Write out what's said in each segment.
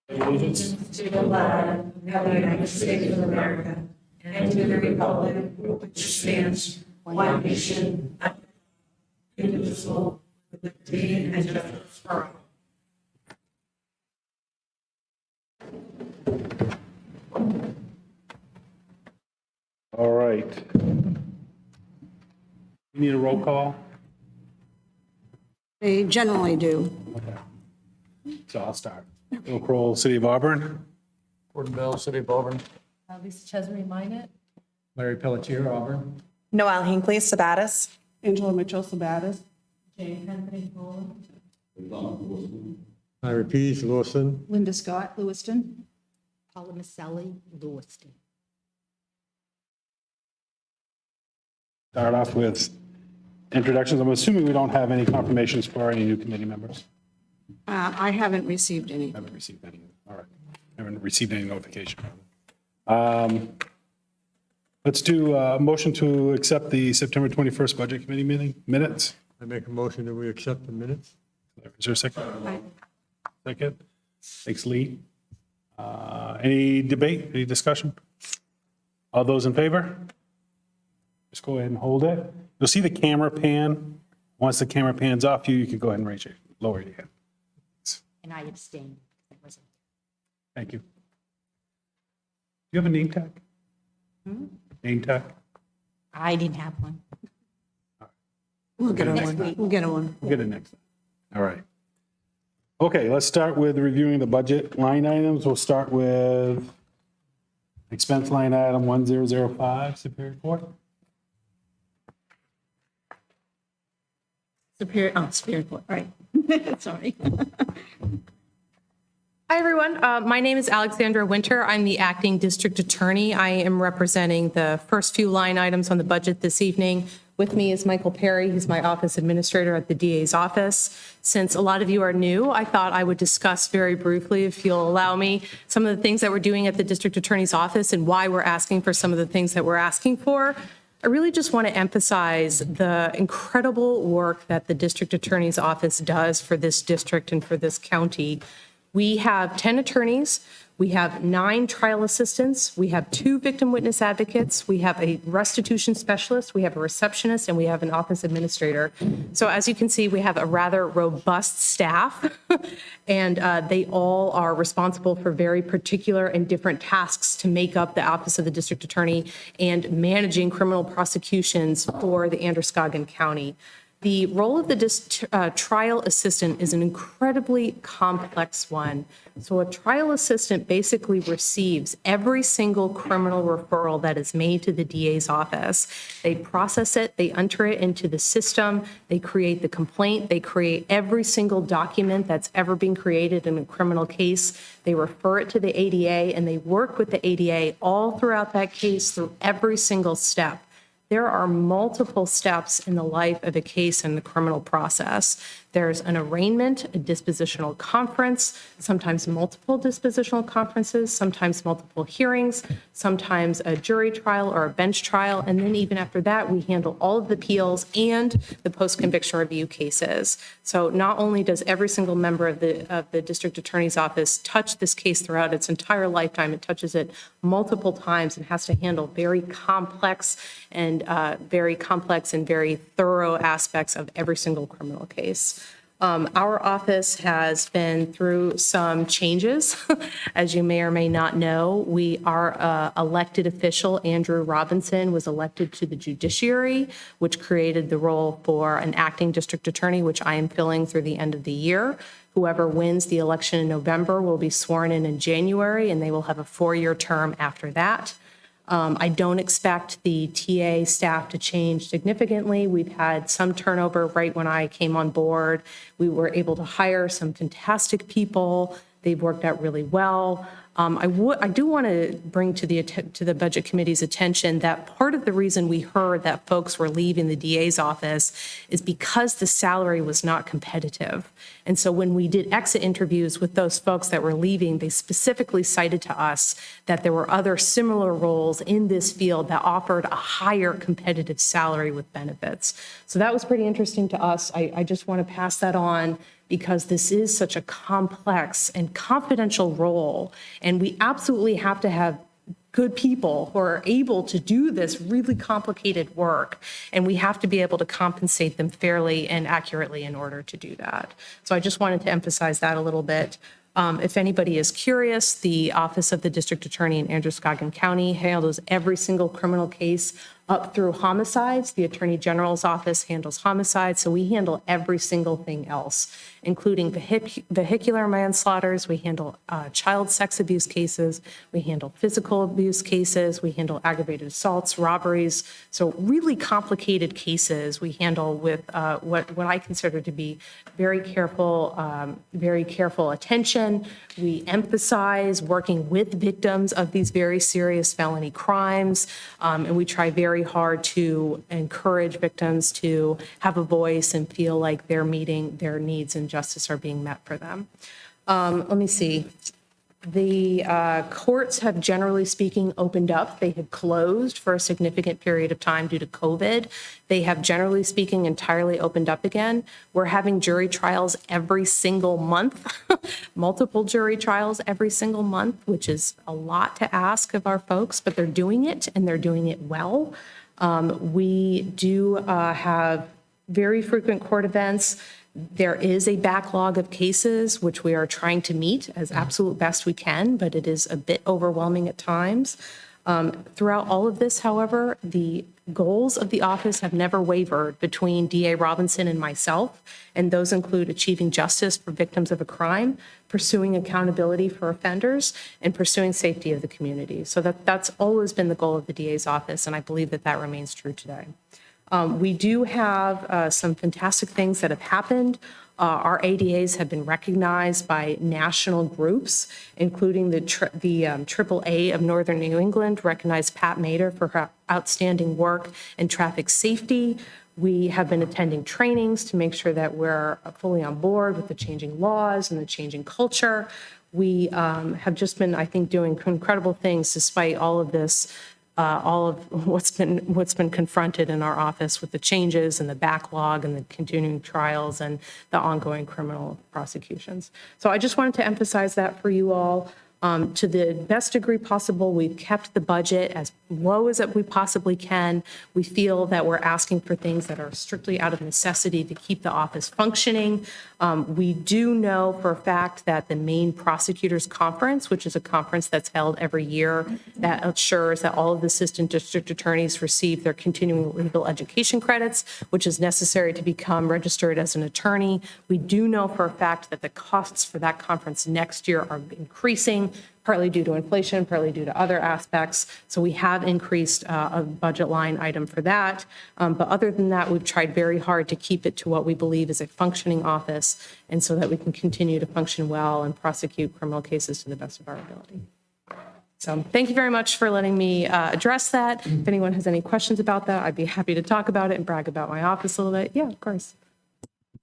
Allegiance to the flag of the United States of America and to the republic which stands one nation, indivisible, with liberty and justice for all. All right. You need a roll call? They generally do. Okay. So I'll start. Bill Kroll, City of Auburn. Gordon Bell, City of Auburn. Lisa Chesney Minot. Larry Pelletier, Auburn. Noel Hinckley, Sabatis. Angela Mitchell Sabatis. Jane Anthony Poland. Larry Pease, Lawson. Linda Scott, Lewiston. Paula Maselli, Lewiston. Start off with introductions. I'm assuming we don't have any confirmations for any new committee members. I haven't received any. Haven't received any. All right. Haven't received any notification. Let's do a motion to accept the September 21st Budget Committee meeting minutes. I make a motion that we accept the minutes. Is there a second? Second. Thanks, Lee. Any debate, any discussion? All those in favor? Just go ahead and hold it. You'll see the camera pan. Once the camera pans off you, you can go ahead and lower your hand. And I abstained. Thank you. Do you have a name tag? Name tag? I didn't have one. We'll get Next one. week. We'll get one. We'll get it next time. All right. Okay, let's start with reviewing the budget line items. We'll start with expense line item 1005, Superior Court. Superior Court, right. Sorry. Hi, everyone. My name is Alexandra Winter. I'm the acting district attorney. I am representing the first few line items on the budget this evening. With me is Michael Perry. He's my office administrator at the DA's office. Since a lot of you are new, I thought I would discuss very briefly, if you'll allow me, some of the things that we're doing at the district attorney's office and why we're asking for some of the things that we're asking for. I really just want to emphasize the incredible work that the district attorney's office does for this district and for this county. We have 10 attorneys, we have 9 trial assistants, we have 2 victim witness advocates, we have a restitution specialist, we have a receptionist, and we have an office administrator. So as you can see, we have a rather robust staff, and they all are responsible for very particular and different tasks to make up the office of the district attorney and managing criminal prosecutions for the Androscoggin County. The role of the trial assistant is an incredibly complex one. So a trial assistant basically receives every single criminal referral that is made to the DA's office. They process it, they enter it into the system, they create the complaint, they create every single document that's ever been created in a criminal case. They refer it to the ADA, and they work with the ADA all throughout that case through every single step. There are multiple steps in the life of a case in the criminal process. There's an arraignment, a dispositional conference, sometimes multiple dispositional conferences, sometimes multiple hearings, sometimes a jury trial or a bench trial, and then even after that, we handle all of the appeals and the post-conviction review cases. So not only does every single member of the district attorney's office touch this case throughout its entire lifetime, it touches it multiple times and has to handle very complex and very thorough aspects of every single criminal case. Our office has been through some changes. As you may or may not know, our elected official, Andrew Robinson, was elected to the judiciary, which created the role for an acting district attorney, which I am filling through the end of the year. Whoever wins the election in November will be sworn in January, and they will have a 4-year term after that. I don't expect the TA staff to change significantly. We've had some turnover right when I came on board. We were able to hire some fantastic people. They've worked out really well. I do want to bring to the Budget Committee's attention that part of the reason we heard that folks were leaving the DA's office is because the salary was not competitive. And so when we did exit interviews with those folks that were leaving, they specifically cited to us that there were other similar roles in this field that offered a higher competitive salary with benefits. So that was pretty interesting to us. I just want to pass that on, because this is such a complex and confidential role. And we absolutely have to have good people who are able to do this really complicated work. And we have to be able to compensate them fairly and accurately in order to do that. So I just wanted to emphasize that a little bit. If anybody is curious, the Office of the District Attorney in Androscoggin County handles every single criminal case up through homicides. The Attorney General's office handles homicides, so we handle every single thing else, including vehicular manslaughters. We handle child sex abuse cases. We handle physical abuse cases. We handle aggravated assaults, robberies. So really complicated cases we handle with what I consider to be very careful attention. We emphasize working with victims of these very serious felony crimes, and we try very hard to encourage victims to have a voice and feel like they're meeting their needs and justice are being met for them. Let me see. The courts have, generally speaking, opened up. They have closed for a significant period of time due to COVID. They have, generally speaking, entirely opened up again. We're having jury trials every single month, multiple jury trials every single month, which is a lot to ask of our folks, but they're doing it and they're doing it well. We do have very frequent court events. There is a backlog of cases, which we are trying to meet as absolute best we can, but it is a bit overwhelming at times. Throughout all of this, however, the goals of the office have never wavered between DA Robinson and myself, and those include achieving justice for victims of a crime, pursuing accountability for offenders, and pursuing safety of the community. So that's always been the goal of the DA's office, and I believe that that remains true today. We do have some fantastic things that have happened. Our ADAs have been recognized by national groups, including the AAA of Northern New England recognized Pat Mader for her outstanding work in traffic safety. We have been attending trainings to make sure that we're fully on board with the changing laws and the changing culture. We have just been, I think, doing incredible things despite all of this, all of what's been confronted in our office with the changes and the backlog and the continuing trials and the ongoing criminal prosecutions. So I just wanted to emphasize that for you all. To the best degree possible, we've kept the budget as low as we possibly can. We feel that we're asking for things that are strictly out of necessity to keep the office functioning. We do know for a fact that the Maine Prosecutors Conference, which is a conference that's held every year that ensures that all of the assistant district attorneys receive their continuing legal education credits, which is necessary to become registered as an attorney. We do know for a fact that the costs for that conference next year are increasing, partly due to inflation, partly due to other aspects. So we have increased a budget line item for that. But other than that, we've tried very hard to keep it to what we believe is a functioning office, and so that we can continue to function well and prosecute criminal cases to the best of our ability. So thank you very much for letting me address that. If anyone has any questions about that, I'd be happy to talk about it and brag about my office a little bit. Yeah, of course.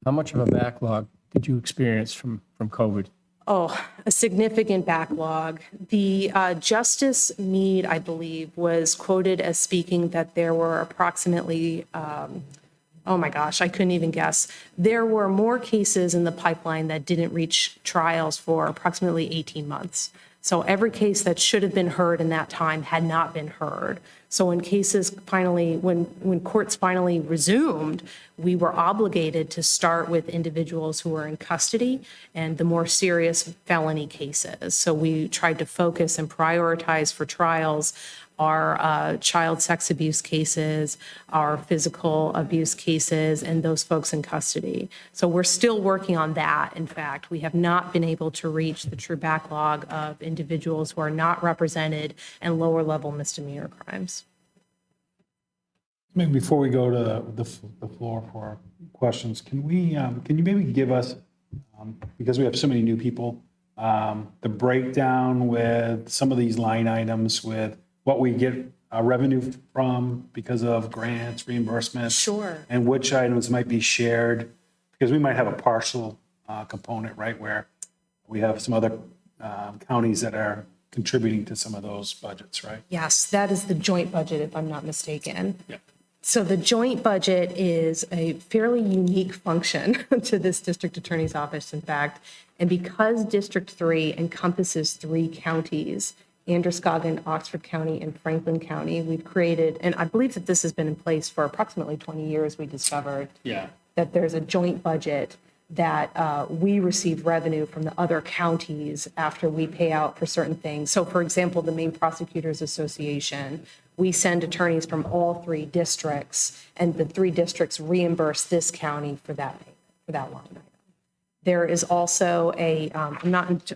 How much of a backlog did you experience from COVID? Oh, a significant backlog. The justice need, I believe, was quoted as speaking that there were approximately, oh my gosh, I couldn't even guess. There were more cases in the pipeline that didn't reach trials for approximately 18 months. So every case that should have been heard in that time had not been heard. So when cases finally, when courts finally resumed, we were obligated to start with individuals who were in custody and the more serious felony cases. So we tried to focus and prioritize for trials our child sex abuse cases, our physical abuse cases, and those folks in custody. So we're still working on that. In fact, we have not been able to reach the true backlog of individuals who are not represented in lower level misdemeanor crimes. Maybe before we go to the floor for questions, can you maybe give us, because we have so many new people, the breakdown with some of these line items with what we get revenue from because of grants, reimbursements? Sure. And which items might be shared, because we might have a partial component, right, where we have some other counties that are contributing to some of those budgets, right? Yes, that is the joint budget, if I'm not mistaken. Yeah. So the joint budget is a fairly unique function to this district attorney's office, in fact. And because District 3 encompasses 3 counties, Androscoggin, Oxford County, and Franklin County, we've created, and I believe that this has been in place for approximately 20 years, we discovered that there's a joint budget that we receive revenue from the other counties after we pay out for certain things. So for example, the Maine Prosecutors Association, we send attorneys from all 3 districts, and the 3 districts reimburse this county for that payment, for that line item. There is also a, I'm not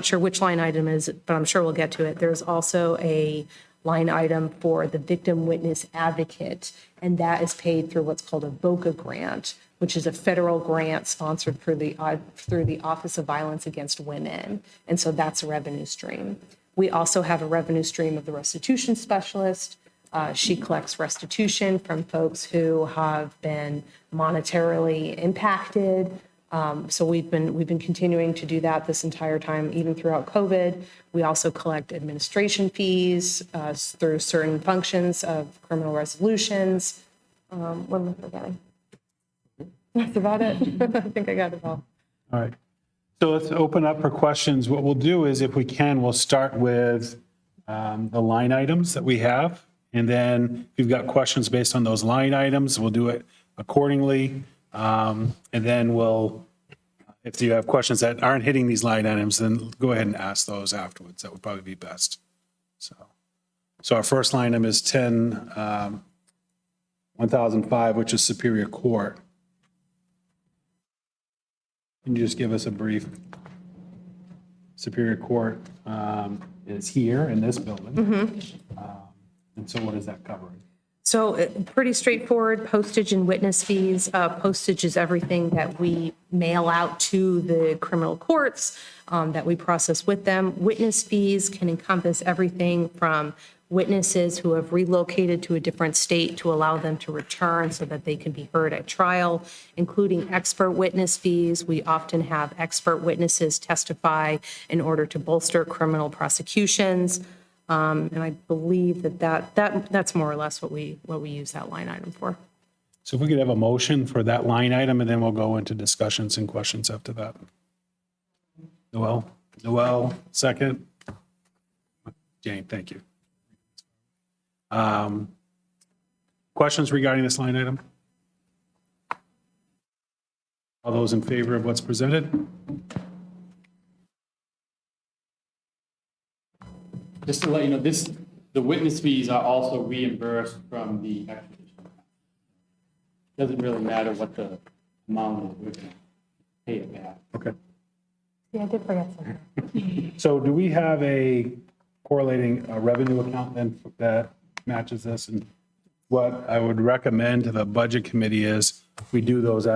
sure which line item is, but I'm sure we'll get to it. There's also a line item for the victim witness advocate, and that is paid through what's called a VOCA grant, which is a federal grant sponsored through the Office of Violence Against Women. And so that's a revenue stream. We also have a revenue stream of the restitution specialist. She collects restitution from folks who have been monetarily impacted. So we've been continuing to do that this entire time, even throughout COVID. We also collect administration fees through certain functions of criminal resolutions. What am I forgetting? That's about it. I think I got it all. All right. So let's open up for questions. What we'll do is, if we can, we'll start with the line items that we have. And then if you've got questions based on those line items, we'll do it accordingly. And then if you have questions that aren't hitting these line items, then go ahead and ask those afterwards. That would probably be best. So our first line item is 1005, which is Superior Court. Can you just give us a brief? Superior Court is here in this building. And so what is that covering? So pretty straightforward, postage and witness fees. Postage is everything that we mail out to the criminal courts that we process with them. Witness fees can encompass everything from witnesses who have relocated to a different state to allow them to return so that they can be heard at trial, including expert witness fees. We often have expert witnesses testify in order to bolster criminal prosecutions. And I believe that's more or less what we use that line item for. So if we could have a motion for that line item, and then we'll go into discussions and questions after that. Noel, second. Jane, thank you. Questions regarding this line item? All those in favor of what's presented? Just to let you know, the witness fees are also reimbursed from the extradition. Doesn't really matter what the amount is, we're gonna pay it back. Okay. Yeah, I did forget something. So do we have a correlating revenue account then that matches this? And what I would recommend to the budget committee is we do those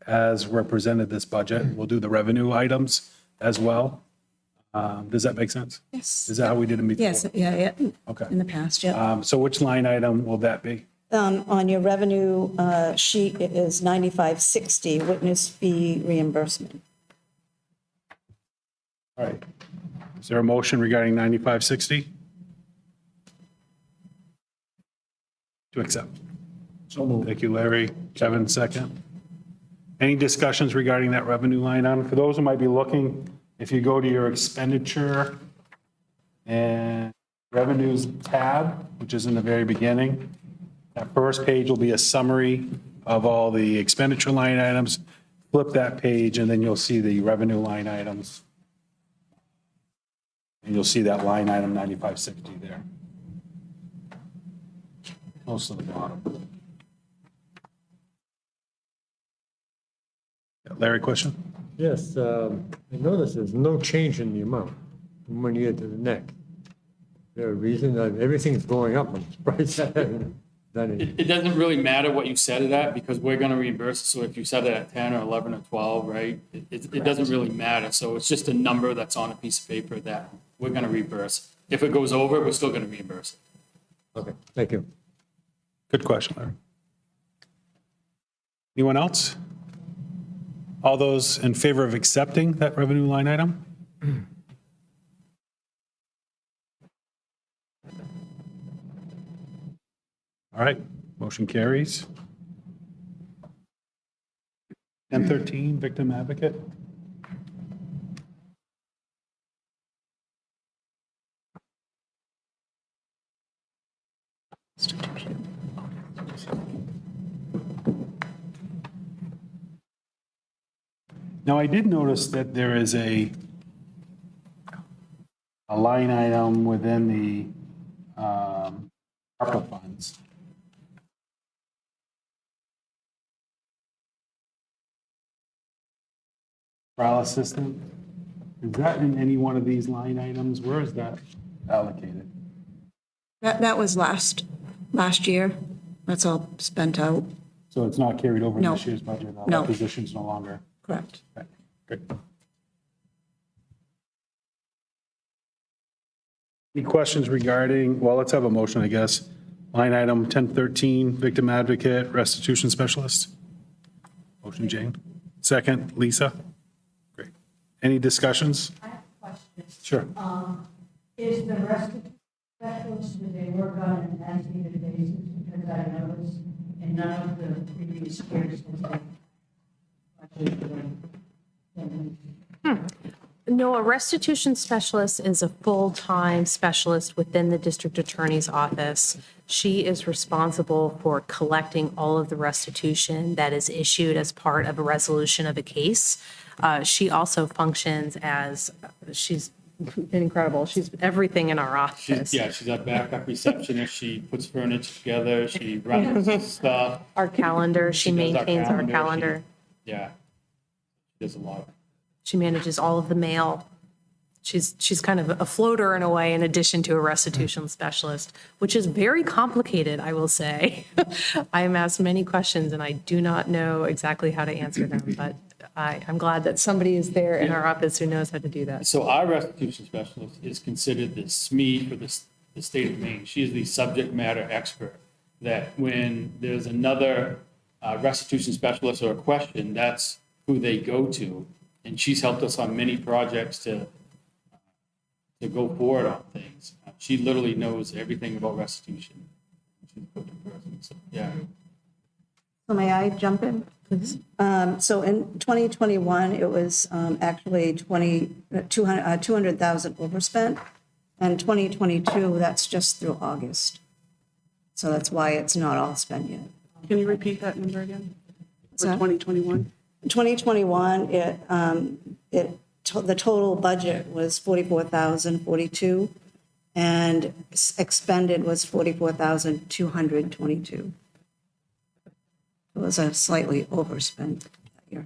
as represented this budget. We'll do the revenue items as well. Does that make sense? Yes. Is that how we did them before? Yes, yeah, Okay. in the past, yeah. So which line item will that be? On your revenue sheet, it is 9560, witness fee reimbursement. All right. Is there a motion regarding 9560? To accept. So moved. Thank you, Larry. Kevin, second. Any discussions regarding that revenue line item? For those who might be looking, if you go to your expenditure and revenues tab, which is in the very beginning, that first page will be a summary of all the expenditure line items. Flip that page and then you'll see the revenue line items. And you'll see that line item 9560 there. Close to the bottom. Larry, question? Yes, I noticed there's no change in the amount from one year to the next. Is there a reason that everything's going up? I'm surprised that hasn't done it. It doesn't really matter what you set it at, because we're gonna reimburse, so if you set it at 10 or 11 or 12, right? It doesn't really matter, so it's just a number that's on a piece of paper that we're gonna reimburse. If it goes over, we're still gonna reimburse it. Okay, thank you. Good question, Larry. Anyone else? All those in favor of accepting that revenue line item? All right, Motion carries. 1013, victim advocate. Now, I did notice that there is a line item within the ARPA funds. Trial assistant, is that in any one of these line items? Where is that allocated? That was last year. That's all spent out. So it's not carried over in No. this year's budget? No. That position's no longer? Correct. Okay, good. Any questions regarding, well, let's have a motion, I guess. Line item 1013, victim advocate, restitution specialist. Motion, Jane. Second, Lisa. Great. Any discussions? I have a question. Sure. Is the rest of the specialists, do they work on an as-needed basis? Because I noticed in none of the previous years that they. No, a restitution specialist is a full-time specialist within the district attorney's office. She is responsible for collecting all of the restitution that is issued as part of a resolution of a case. She also functions as, she's been incredible. She's everything in our office. She's our backup receptionist. She puts furniture together. She runs stuff. Our calendar, she She does our maintains our calendar. calendar. Yeah. There's a lot. She manages all of the mail. She's kind of a floater in a way, in addition to a restitution specialist, which is very complicated, I will say. I am asked many questions and I do not know exactly how to answer them, but I'm glad that somebody is there in our office who knows how to do that. So our restitution specialist is considered the SME for the state of Maine. She is the subject matter expert, that when there's another restitution specialist or a question, that's who they go to. And she's helped us on many projects to go forward on things. She literally knows everything about restitution. She's a good person, so, yeah. So may I jump in, please? So in 2021, it was actually 200,000 overspent. And 2022, that's just through August. So that's why it's not all spent yet. Can you repeat that number again? What's For that? 2021? 2021, the total budget was 44,042, and expended was 44,222. It was a slightly overspent that year.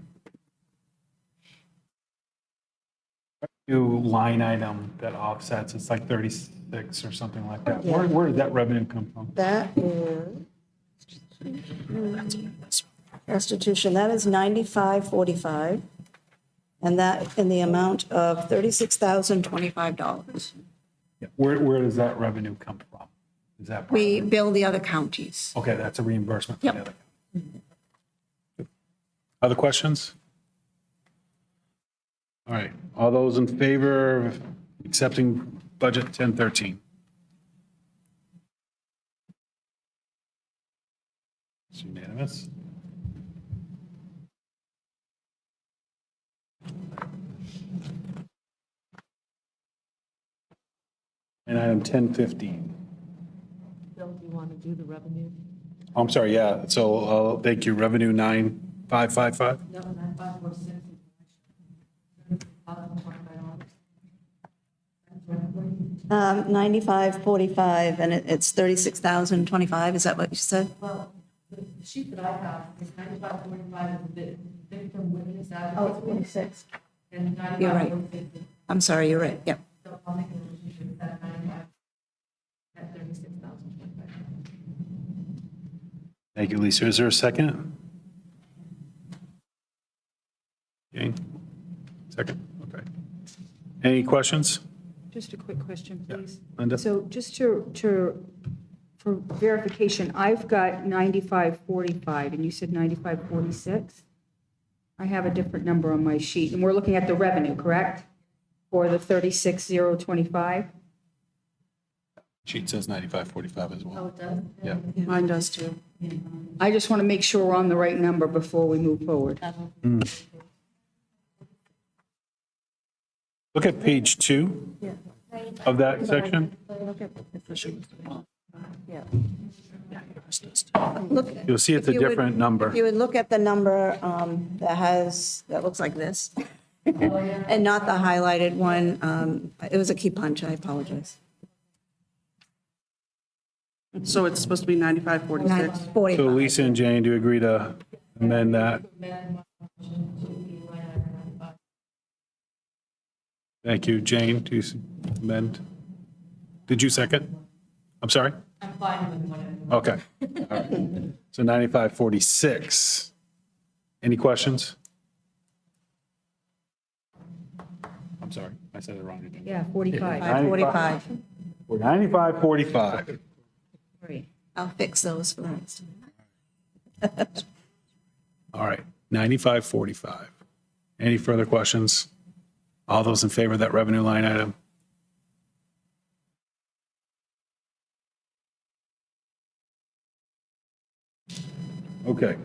New line item that offsets, it's like 36 or something like that. Where did that revenue come from? That is restitution, that is 9545, and that in the amount of $36,025. Yeah. Where does that revenue come from? Is that? We bill the other counties. Okay, that's a reimbursement for the Yep. other. Other questions? All right, all those in favor of accepting budget 1013? It's unanimous. And item 1015. Bill, do you want to do the revenue? I'm sorry, yeah, so thank you, revenue 9555? No, 9546. 9545, and it's 36,025, is that what you said? Well, the sheet that I have is 9545 is the victim witness advocate. Oh, it's 46. And You're right. 9546 is, I'm sorry, you're right, yep. so I'll make a relationship at 95, at 36,025. Thank you, Lisa. Is there a second? Jane? Second, okay. Any questions? Just a quick question, please. Linda? So just for verification, I've got 9545 and you said 9546? I have a different number on my sheet, and we're looking at the revenue, correct? Or the 36025? Sheet says 9545 as well. Oh, it does? Yeah. Mine does too. I just want to make sure we're on the right number before we move forward. Look at page 2 of that section. Look, You'll see it's a if you would- different number. If you would look at the number that looks like this, and not the highlighted one, it was a key punch, I apologize. So it's supposed to be 9546? 45. So Lisa and Jane, do you agree to amend that? Thank you. Jane, do you amend? Did you second? I'm sorry? I'm fine with whatever. Okay. All right. So 9546. Any questions? I'm sorry, I said it wrong again. Yeah, 45. 545. 9545. Right. I'll fix those for the next time. All right, 9545. Any further questions? All those in favor of that revenue line item? Okay.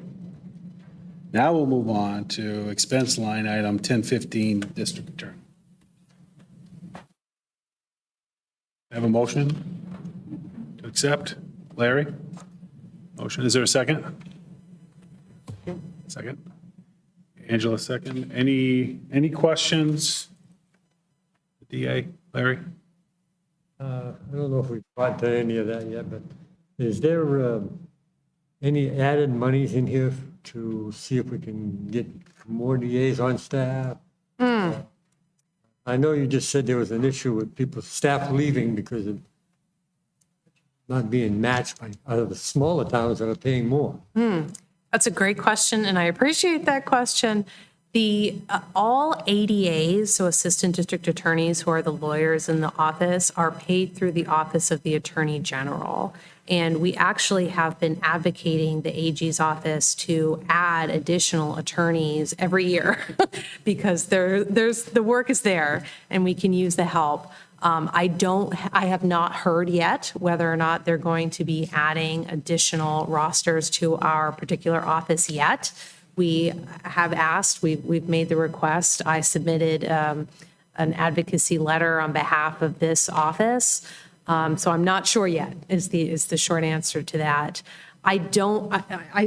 Now we'll move on to expense line item 1015, district attorney. Have a motion to accept? Larry? Motion, is there a second? Second. Angela, second. Any questions? DA, Larry? I don't know if we've got to any of that yet, but is there any added monies in here to see if we can get more DAs on staff? I know you just said there was an issue with people, staff leaving because of not being matched by other the smaller towns that are paying more. That's a great question, and I appreciate that question. The all ADAs, so assistant district attorneys, who are the lawyers in the office, are paid through the Office of the Attorney General. And we actually have been advocating the AG's office to add additional attorneys every year because there's the work is there and we can use the help. I have not heard yet whether or not they're going to be adding additional rosters to our particular office yet. We have asked, we've made the request. I submitted an advocacy letter on behalf of this office. So I'm not sure yet is the short answer to that. I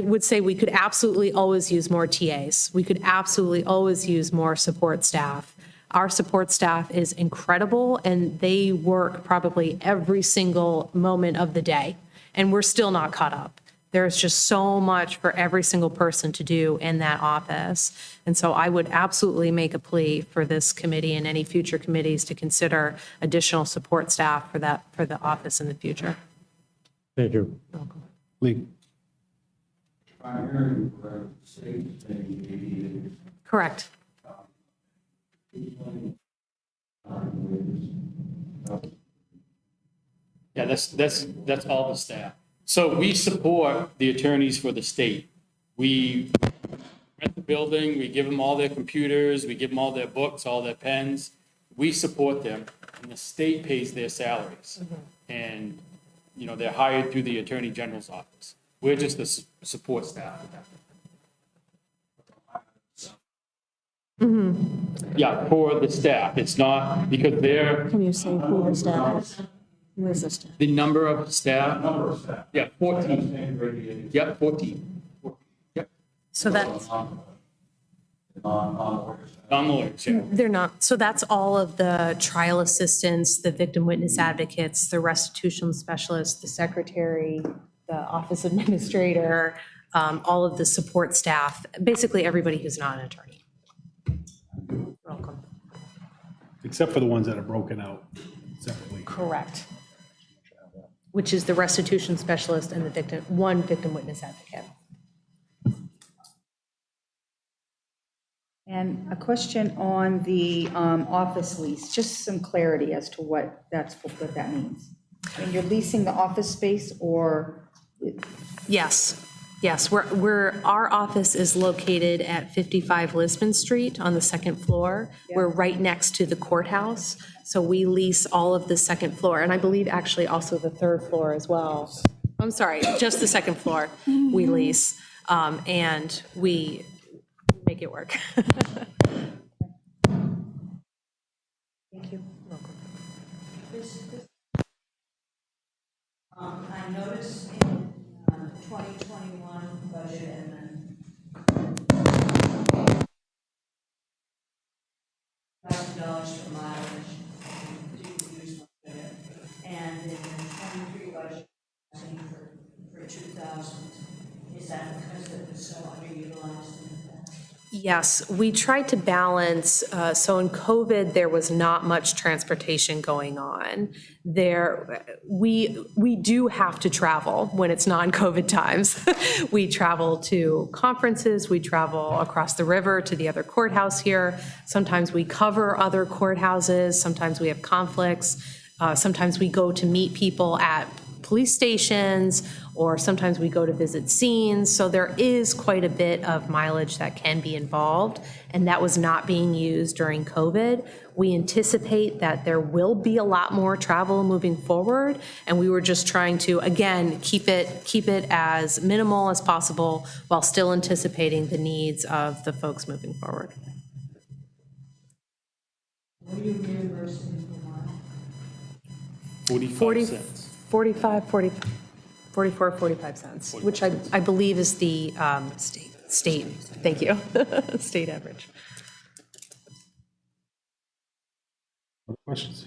would say we could absolutely always use more TAs. We could absolutely always use more support staff. Our support staff is incredible and they work probably every single moment of the day. And we're still not caught up. There's just so much for every single person to do in that office. And so I would absolutely make a plea for this committee and any future committees to consider additional support staff for the office in the future. Thank you. Lee? Correct. Yeah, that's all the staff. So we support the attorneys for the state. We rent the building, we give them all their computers, we give them all their books, all their pens. We support them, and the state pays their salaries. And, you know, they're hired through the Attorney General's office. We're just the support staff. Yeah, for the staff. It's not, because they're, Can you say who the staff is? Who is the staff? the number of staff. Yeah, 14. Yep, 14. Yep, So that's, non-lawyers, yeah. they're not. So that's all of the trial assistants, the victim witness advocates, the restitution specialists, the secretary, the office administrator, all of the support staff, basically everybody who's not an attorney. Welcome. Except for the ones that are broken out separately. Correct. Which is the restitution specialist and the one victim witness advocate. And a question on the office lease, just some clarity as to what that means. I mean, you're leasing the office space or, Yes. Yes, our office is located at 55 Lisbon Street on the second floor. We're right next to the courthouse, so we lease all of the second floor, and I believe actually also the third floor as well. I'm sorry, just the second floor we lease, and we make it work. Thank you. I noticed in 2021 budget and then $1,000 for mileage, didn't use much of it. And in the 23 budget, asking for 2,000. Is that because it was so underutilized in the past? Yes, we tried to balance, so in COVID, there was not much transportation going on. We do have to travel when it's non-COVID times. We travel to conferences, we travel across the river to the other courthouse here. Sometimes we cover other courthouses, sometimes we have conflicts. Sometimes we go to meet people at police stations, or sometimes we go to visit scenes. So there is quite a bit of mileage that can be involved, and that was not being used during COVID. We anticipate that there will be a lot more travel moving forward, and we were just trying to, again, keep it as minimal as possible while still anticipating the needs of the folks moving forward. What are you reimbursing for one? 45 cents. 45 cents, which I believe is the state, thank you, state average. Other questions?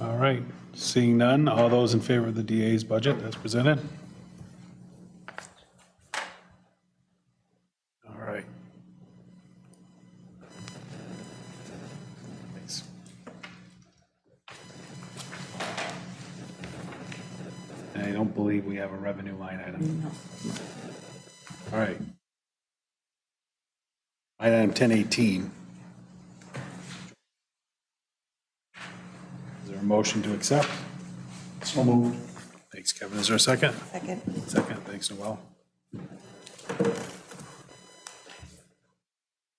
All right, seeing none, all those in favor of the DA's budget as presented? All right. Thanks. And I don't believe we have a revenue line item. All right. Line item 1018. Is there a motion to accept? So moved. Thanks, Kevin. Is there a second? Second. Second. Thanks, Noel.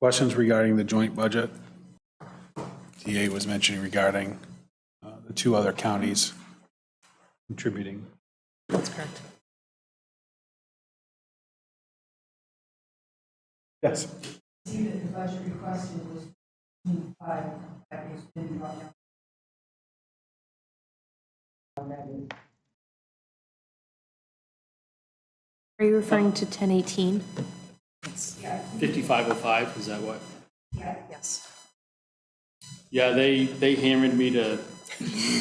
Questions regarding the joint budget? DA was mentioning regarding the two other counties contributing. That's correct. Yes. See that the budget requested was 5, that was been brought down. Are you referring to 1018? 5505, is that what? Yes. Yeah, they hammered me to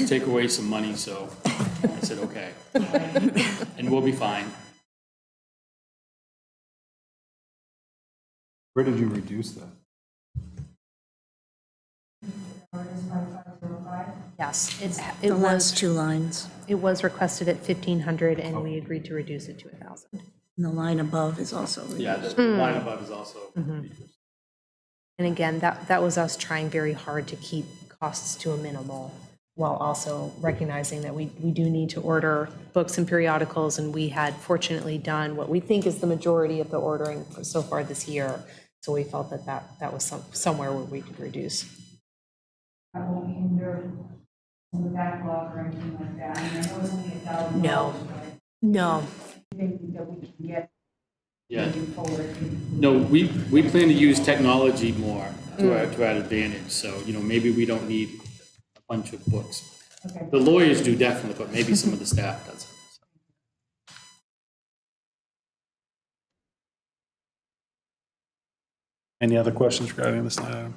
take away some money, so I said, okay. And we'll be fine. Where did you reduce that? Yes, The last two lines, it was requested at 1,500, and we agreed to reduce it to 1,000. and the line above is also. Yeah, the line above is also. And again, that was us trying very hard to keep costs to a minimal, while also recognizing that we do need to order books and periodicals, and we had fortunately done what we think is the majority of the ordering so far this year. So we felt that was somewhere where we could reduce. I won't hinder the backlog or anything like that. I mean, I know it's only $1,000. No. But No. I think that we can get Yeah. moving forward. No, we plan to use technology more to our advantage, so, maybe we don't need a bunch of books. Okay. The lawyers do definitely, but maybe some of the staff doesn't. Any other questions regarding this line item?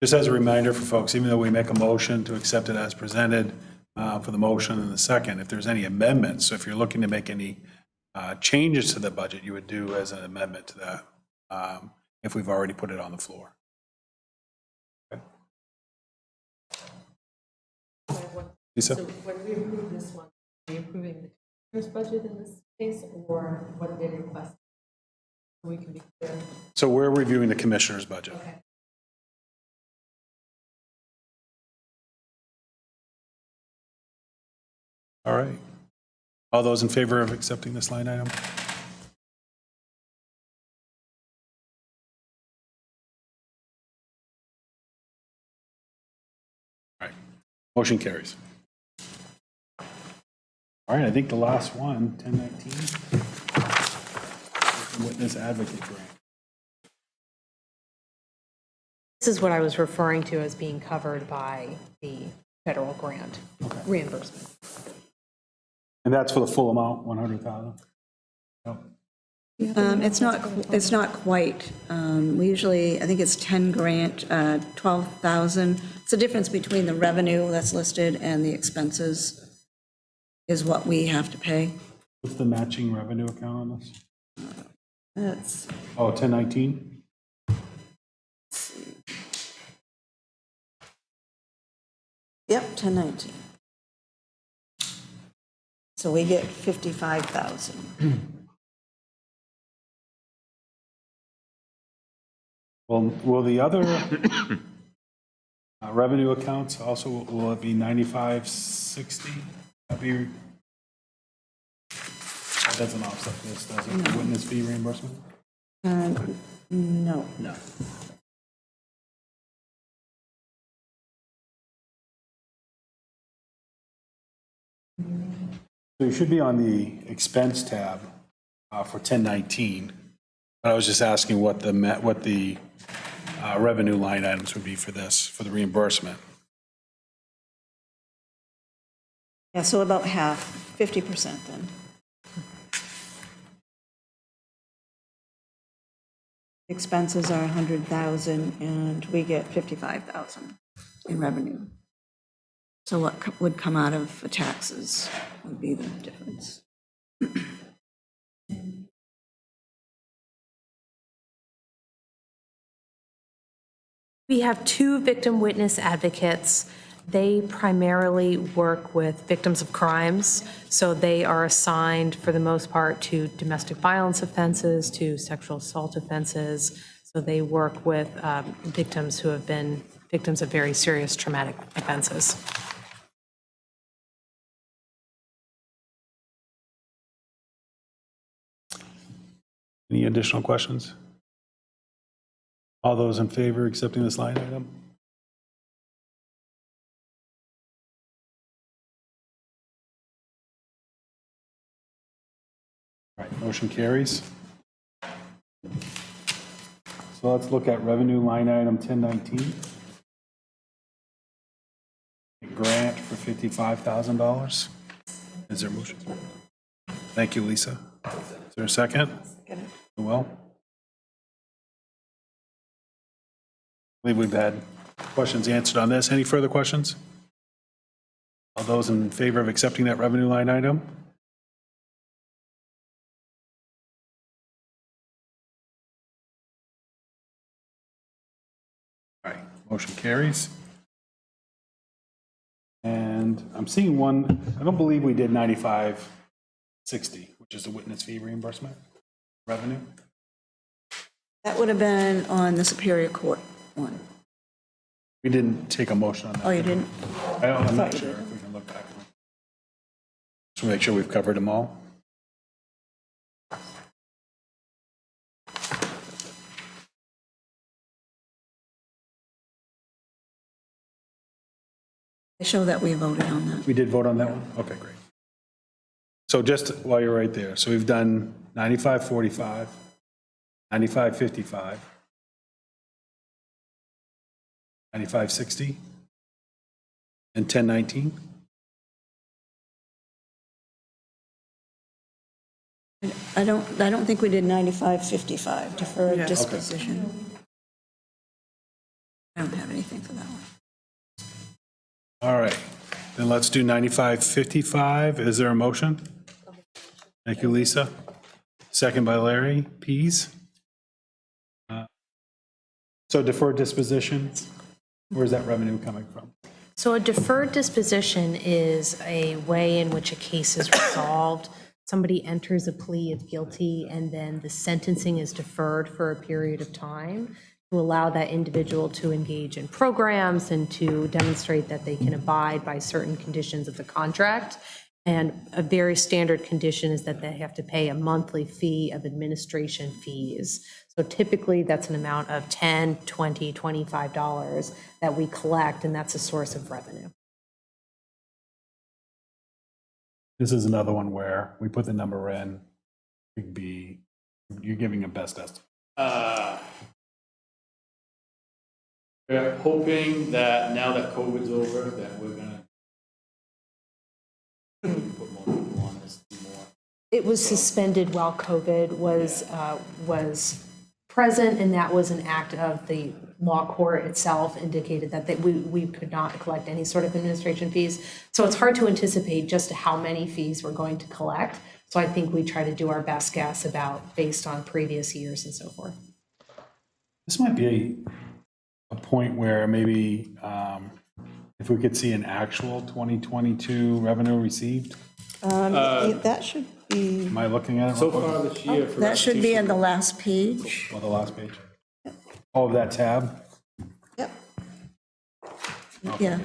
Just as a reminder for folks, even though we make a motion to accept it as presented for the motion and the second, if there's any amendments, so if you're looking to make any changes to the budget, you would do as an amendment to that if we've already put it on the floor. Okay. Lisa? So when we approve this one, are we approving the commissioner's budget in this case, or what they request? We can be clear. So we're reviewing the commissioner's budget. Okay. All right. All those in favor of accepting this line item? All right. Motion carries. All right, I think the last one, 1019. Witness advocate grant. This is what I was referring to as being covered by the federal grant reimbursement. And that's for the full amount, 100,000? It's not quite. We usually, I think it's 10 grant, 12,000. It's the difference between the revenue that's listed and the expenses is what we have to pay. What's the matching revenue account on this? That's, Oh, 1019? yep, 1019. So we get 55,000. Well, will the other revenue accounts also, will it be 9560? That doesn't offset this, does it? The witness fee reimbursement? No. No. So you should be on the expense tab for 1019. But I was just asking what the revenue line items would be for this, for the reimbursement. Yeah, so about half, 50% then. Expenses are 100,000 and we get 55,000 in revenue. So what would come out of the taxes would be the difference. We have two victim witness advocates. They primarily work with victims of crimes, so they are assigned, for the most part, to domestic violence offenses, to sexual assault offenses. So they work with victims who have been victims of very serious traumatic offenses. Any additional questions? All those in favor of accepting this line item? All right, motion carries. So let's look at revenue line item 1019. Grant for $55,000. Is there a motion? Thank you, Lisa. Is there a second? Well, I believe we've had questions answered on this. Any further questions? All those in favor of accepting that revenue line item? All right, motion carries. And I'm seeing one, I don't believe we did 9560, which is the witness fee reimbursement revenue. That would have been on the Superior Court one. We didn't take a motion on that. Oh, you didn't? I'm thought not you sure did. if we can look back. Just to make sure we've covered them all. I show that we voted on that. We did vote on that one? Okay, great. So just while you're right there, so we've done 9545, 9555, 9560, and 1019? I don't think we did 9555, deferred Yeah. disposition. I don't have anything for that one. All right, then let's do 9555. Is there a motion? Thank you, Lisa. Second by Larry Pease. So deferred disposition, where's that revenue coming from? So a deferred disposition is a way in which a case is resolved somebody enters a plea of guilty and then the sentencing is deferred for a period of time to allow that individual to engage in programs and to demonstrate that they can abide by certain conditions of the contract. And a very standard condition is that they have to pay a monthly fee of administration fees. So typically that's an amount of $10, $20, $25 that we collect, and that's a source of revenue. This is another one where we put the number in, it'd be, you're giving a best estimate. We're hoping that now that COVID's over, that we're gonna put more people on this, do more. It was suspended while COVID was present, and that was an act of the law court itself indicated that we could not collect any sort of administration fees. So it's hard to anticipate just how many fees we're going to collect. So I think we try to do our best guess about based on previous years and so forth. This might be a point where maybe if we could see an actual 2022 revenue received. That should be, Am I looking at it? So real quick? far this year for that should be restitution- in the last page. Oh, the last page. Oh, that tab? Yep. Yeah.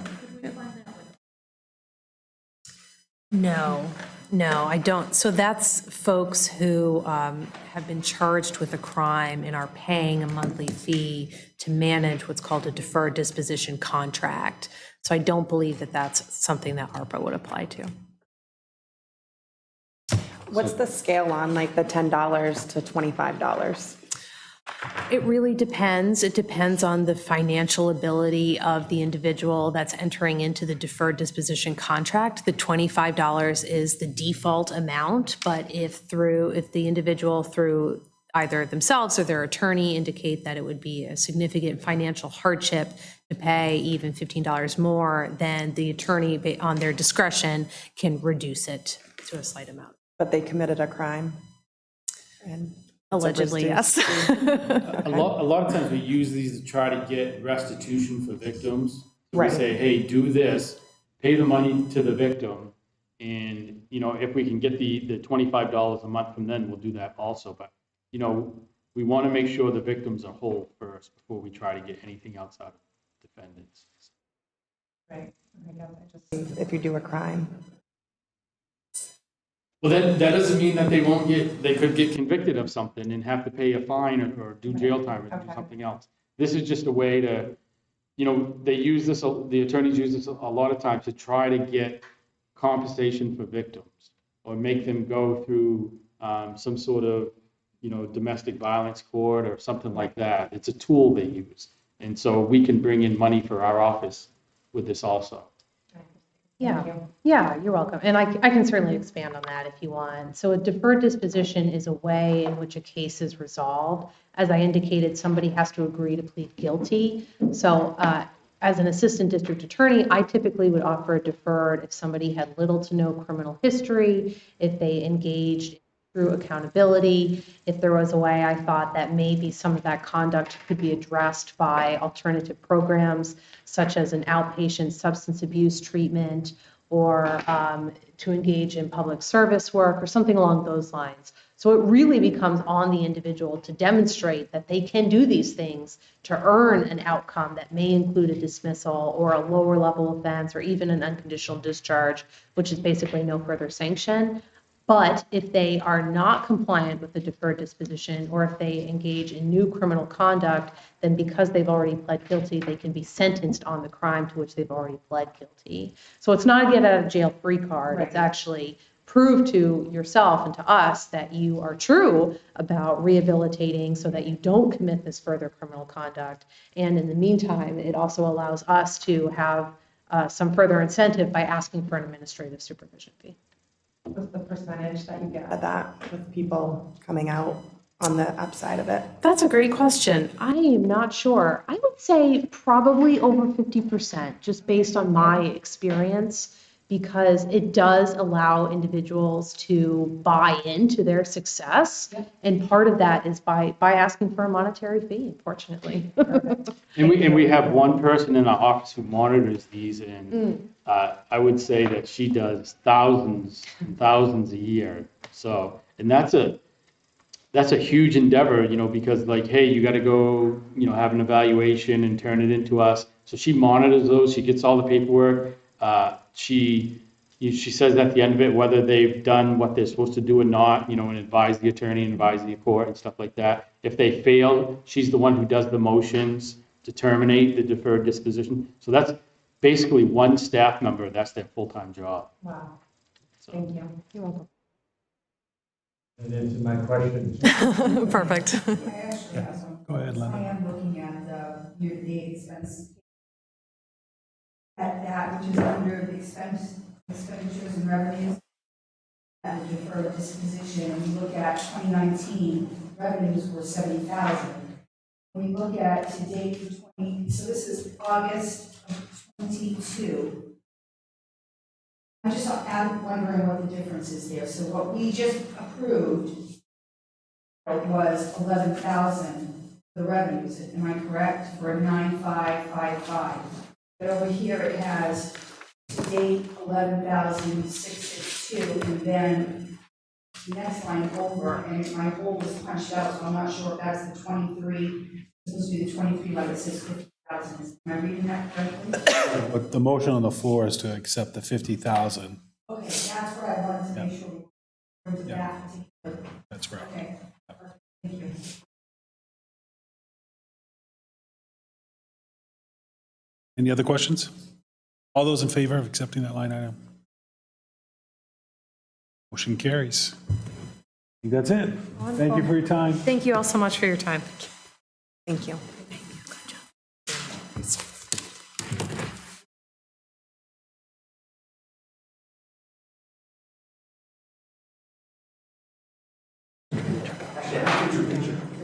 No, I don't. So that's folks who have been charged with a crime and are paying a monthly fee to manage what's called a deferred disposition contract. So I don't believe that that's something that ARPA would apply to. What's the scale on like the $10 to $25? It really depends. It depends on the financial ability of the individual that's entering into the deferred disposition contract. The $25 is the default amount, but if the individual through either themselves or their attorney indicate that it would be a significant financial hardship to pay even $15 more, then the attorney on their discretion can reduce it to a slight amount. But they committed a crime. And Allegedly, yes. A lot of times we use these to try to get restitution for victims. We say, hey, do this, pay the money to the victim, and, if we can get the $25 a month from them, we'll do that also. But, we want to make sure the victims are whole first before we try to get anything else out of defendants. Right. If you do a crime. Well, that doesn't mean that they could get convicted of something and have to pay a fine or do jail time or do something else. This is just a way to, they use this, the attorneys use this a lot of times to try to get compensation for victims or make them go through some sort of, domestic violence court or something like that. It's a tool they use. And so we can bring in money for our office with this also. Yeah, you're welcome. And I can certainly expand on that if you want. So a deferred disposition is a way in which a case is resolved. As I indicated, somebody has to agree to plead guilty. So as an assistant district attorney, I typically would offer a deferred if somebody had little to no criminal history, if they engaged through accountability, if there was a way I thought that maybe some of that conduct could be addressed by alternative programs, such as an outpatient substance abuse treatment, or to engage in public service work, or something along those lines. So it really becomes on the individual to demonstrate that they can do these things to earn an outcome that may include a dismissal or a lower level offense, or even an unconditional discharge, which is basically no further sanction. But if they are not compliant with the deferred disposition, or if they engage in new criminal conduct, then because they've already pled guilty, they can be sentenced on the crime to which they've already pled guilty. So it's not a get out of jail free card. Right. It's actually prove to yourself and to us that you are true about rehabilitating so that you don't commit this further criminal conduct. And in the meantime, it also allows us to have some further incentive by asking for an administrative supervision fee. What's the percentage that you get of that with people coming out on the upside of it? That's a great question. I am not sure. I would say probably over 50%, just based on my experience, because it does allow individuals to buy into their success. And part of that is by asking for a monetary fee, unfortunately. And we have one person in our office who monitors these, and I would say that she does thousands and thousands a year. So, and that's a huge endeavor, because like, hey, you got to go, have an evaluation and turn it into us. So she monitors those, she gets all the paperwork. She says at the end of it, whether they've done what they're supposed to do or not, and advise the attorney and advise the court and stuff like that. If they fail, she's the one who does the motions to terminate the deferred disposition. So that's basically one staff member, that's their full-time job. Wow. Thank you. You're welcome. And answer my question. Perfect. I actually have some. Go ahead, Linda. I am looking at the year-to-date expense. At that, which is under the expenditures and revenues and deferred disposition, and we look at 2019, revenues were 70,000. When we look at to date for 20, so this is August of 22. I'm wondering what the difference is there. So what we just approved was 11,000, the revenues, am I correct, for 9,555. But over here it has to date 11,662, and then the next line over, and my hole was punched out, so I'm not sure if that's the 23, supposed to be the 23, like it says 50,000. Am I reading that correctly? But the motion on the floor is to accept the 50,000. Okay, that's what I wanted to make sure we were to that particular. That's right. Okay, thank you. Any other questions? All those in favor of accepting that line item? Motion carries. I think that's it. Thank you for your time. Thank you all so much for your time. Thank you.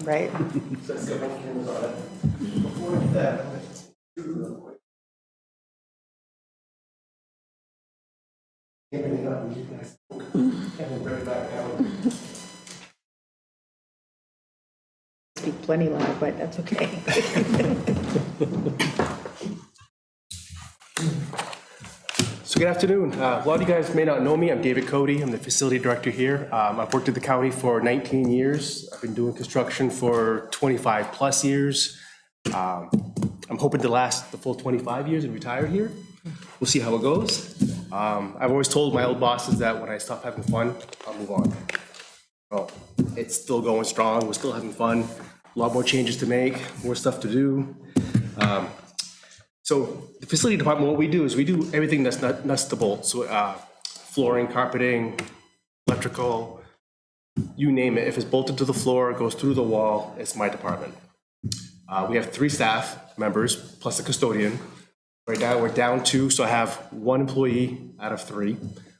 Right. Speak plenty loud, but that's okay. So good afternoon. A lot of you guys may not know me. I'm David Cody. I'm the facility director here. I've worked at the county for 19 years. I've been doing construction for 25 plus years. I'm hoping to last the full 25 years and retire here. We'll see how it goes. I've always told my old bosses that when I stop having fun, I'll move on. Well, it's still going strong. We're still having fun. A lot more changes to make, more stuff to do. So the facility department, what we do is we do everything that's nuts to bolts. So flooring, carpeting, electrical, you name it. If it's bolted to the floor, it goes through the wall, it's my department. We have 3 staff members plus a custodian. Right now we're down 2, so I have 1 employee out of 3.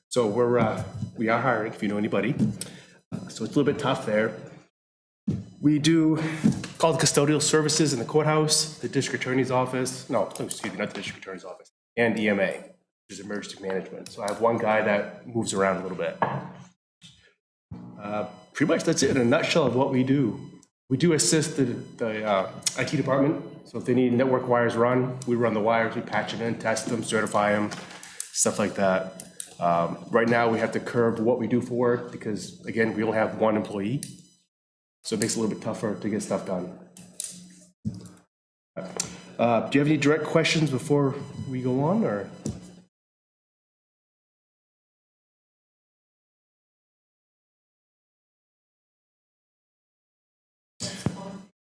So we are hiring if you know anybody. So it's a little bit tough there. We do call the custodial services in the courthouse, the district attorney's office, no, excuse me, not the district attorney's office, and EMA, which is emergency management. So I have one guy that moves around a little bit. Pretty much that's it in a nutshell of what we do. We do assist the IT department. So if they need network wires run, we run the wires, we patch them in, test them, certify them, stuff like that. Right now we have to curb what we do for work because, again, we only have 1 employee. So it makes it a little bit tougher to get stuff done. Do you have any direct questions before we go on, or?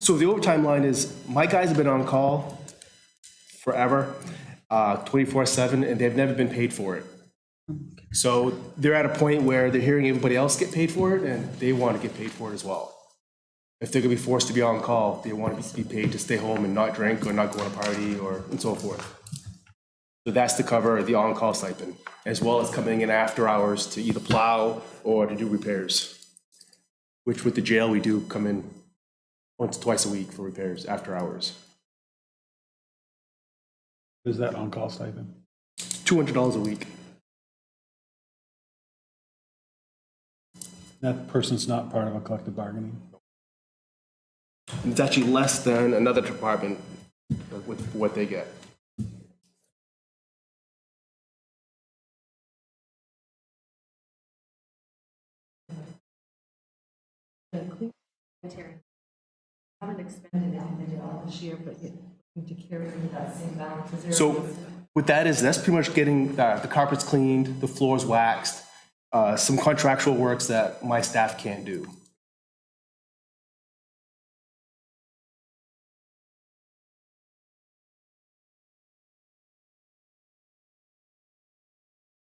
So the overtime line is, my guys have been on call forever, 24/7, and they've never been paid for it. So they're at a point where they're hearing everybody else get paid for it, and they want to get paid for it as well. If they're gonna be forced to be on call, they want to be paid to stay home and not drink or not go on a party and so forth. So that's to cover the on-call stipend, as well as coming in after hours to either plow or to do repairs, which with the jail, we do come in once, twice a week for repairs after hours. Is that on-call stipend? $200 a week. That person's not part of a collective bargaining. It's actually less than another department with what they get. Haven't expended anything at all this year, but you need to carry over that same balance. Is there? So what that is, that's pretty much getting the carpets cleaned, the floors waxed, some contractual works that my staff can't do.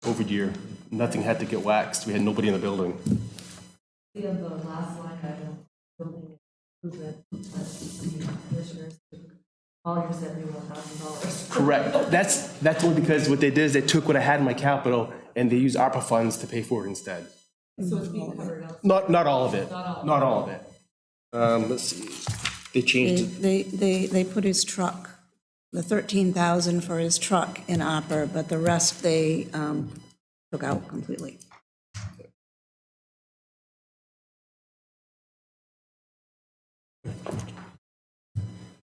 COVID year, nothing had to get waxed. We had nobody in the building. The last line item, building improvement, commissioners, all your $71,000. Correct. That's only because what they did is they took what I had in my capital and they used ARPA funds to pay for it instead. So it's being covered up. Not all of it. Not all of it. Let's see. They changed it. They put his truck, the 13,000 for his truck in opera, but the rest they took out completely.